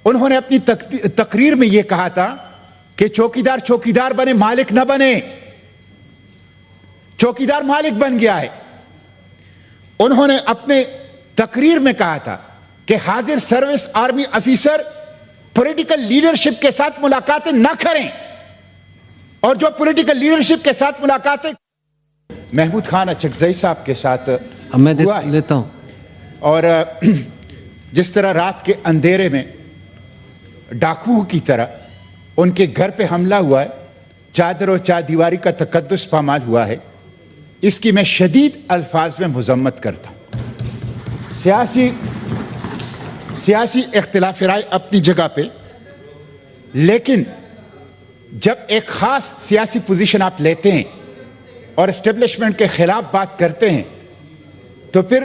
उन्होंने अपनी तकरीर में यह कहा था कि चौकीदार चौकीदार बने, मालिक न बने। चौकीदार मालिक बन गया है। उन्होंने अपने तकरीर में कहा था कि हाजिर service army officer political leadership के साथ मुलाकातें न करें, और जो पॉलिटिकल लीडरशिप के साथ मुलाकातें महमूद खान अचकजई साहब के साथ मैं लेता हूं, और जिस तरह रात के अंधेरे में डाकुओं की तरह उनके घर पे हमला हुआ है, चादर और चारदीवारी का तकद्दुस पामाल हुआ है, इसकी मैं शदीद अल्फाज में मुजम्मत करता हूं। सियासी इख्तिलाफ राय अपनी जगह पे, लेकिन जब एक खास सियासी पोजीशन आप लेते हैं और एस्टेब्लिशमेंट के खिलाफ बात करते हैं, तो फिर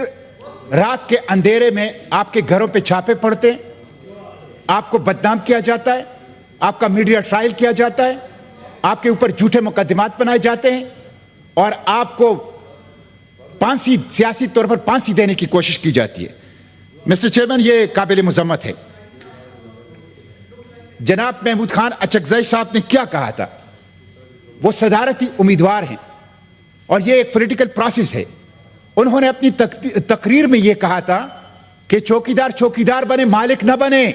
रात के अंधेरे में आपके घरों पे छापे पड़ते हैं, आपको बदनाम किया जाता है, आपका मीडिया ट्रायल किया जाता है, आपके ऊपर झूठे मुकदमात बनाए जाते हैं, और आपको फांसी, सियासी तौर पर फांसी देने की कोशिश की जाती है। मिस्टर चेयरमैन, ये काबिल मुजम्मत है। जनाब महमूद खान अचकजई साहब ने क्या कहा था? वो सदारती उम्मीदवार हैं और ये एक पॉलिटिकल प्रोसेस है। उन्होंने अपनी तकरीर में यह कहा था कि चौकीदार चौकीदार बने, मालिक न बने।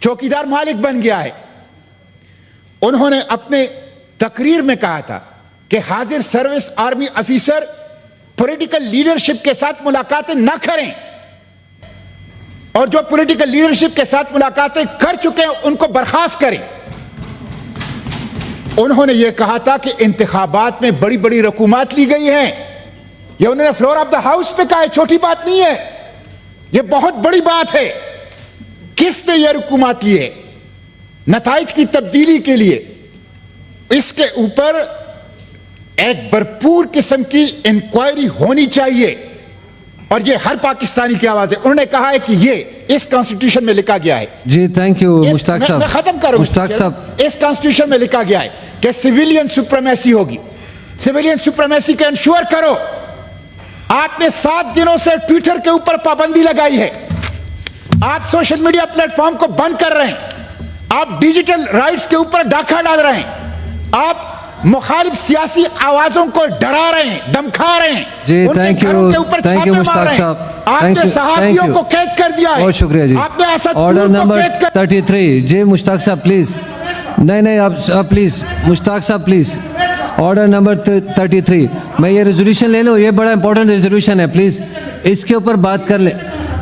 चौकीदार मालिक बन गया है। उन्होंने अपने तकरीर में कहा था कि हाजिर service army officer political leadership के साथ मुलाकातें न करें, और जो पॉलिटिकल लीडरशिप के साथ मुलाकातें कर चुके हैं उनको बर्खास्त करें। उन्होंने यह कहा था कि इंतखाबात में बड़ी बड़ी रकूमात ली गई हैं। यह उन्होंने फ्लोर ऑफ द हाउस पे कहा है, छोटी बात नहीं है, यह बहुत बड़ी बात है। किसने यह रकूमात ली है? नताइज की तब्दीली के लिए इसके ऊपर एक भरपूर किस्म की इंक्वायरी होनी चाहिए, और ये हर पाकिस्तानी की आवाज है। उन्होंने कहा है कि ये इस कॉन्स्टिट्यूशन में लिखा गया है। जी थैंक यू मुश्ताक साहब। मैं खत्म करूं मुश्ताक साहब, इस कॉन्स्टिट्यूशन में लिखा गया है कि सिविलियन सुप्रीमेसी होगी। सिविलियन सुप्रीमेसी को इंश्योर करो। आपने 7 दिनों से ट्विटर के ऊपर पाबंदी लगाई है। आप सोशल मीडिया प्लेटफॉर्म को बंद कर रहे हैं। आप डिजिटल राइट्स के ऊपर डाका डाल रहे हैं। आप मुखालिफ सियासी आवाजों को डरा रहे हैं, धमका रहे हैं। जी थैंक यू मुश्ताक साहब। आपने सहाफियों को कैद कर दिया है। बहुत शुक्रिया जी। आपने ऑर्डर नंबर 33। जी मुश्ताक साहब प्लीज। नहीं आप प्लीज मुश्ताक साहब प्लीज। Order number 33। मैं ये रेजोल्यूशन ले लूं, ये बड़ा इंपॉर्टेंट रेजोल्यूशन है, प्लीज इसके ऊपर बात कर ले।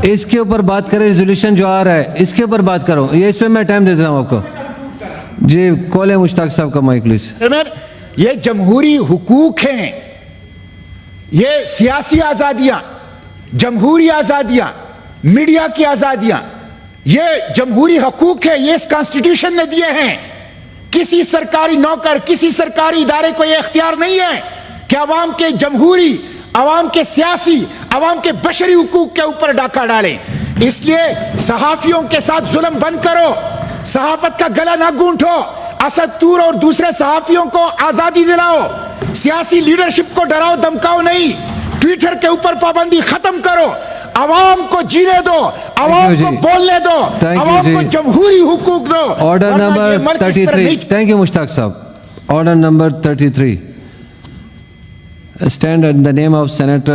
इसके ऊपर बात करें, रेजोल्यूशन जो आ रहा है इसके ऊपर बात करो। ये इस पे मैं टाइम दे देता हूं आपको। जी कॉल है मुश्ताक साहब का माइक प्लीज। ये जमहूरी हुकूक हैं, ये सियासी आजादियां, जमहूरी आजादियां, मीडिया की आजादियां, ये जमहूरी हकूक है। ये इस कॉन्स्टिट्यूशन ने दिए हैं। किसी सरकारी नौकर, किसी सरकारी इदारे को यह इख्तियार नहीं है कि अवाम के जमहूरी, अवाम के सियासी, अवाम के बशरी हुकूक के ऊपर डाका डालें। इसलिए सहाफियों के साथ जुल्म बंद करो, सहाफत का गला ना गूंठो, असद तूर और दूसरे सहाफियों को आजादी दिलाओ, सियासी लीडरशिप को डराओ धमकाओ नहीं, ट्विटर के ऊपर पाबंदी खत्म करो, अवाम को जीने दो, अवाम को बोलने दो, अवाम को जमहूरी हुकूक दो। Order number 33। Thank you Mushtaq साहब। Order number 33। Stand in the name of senator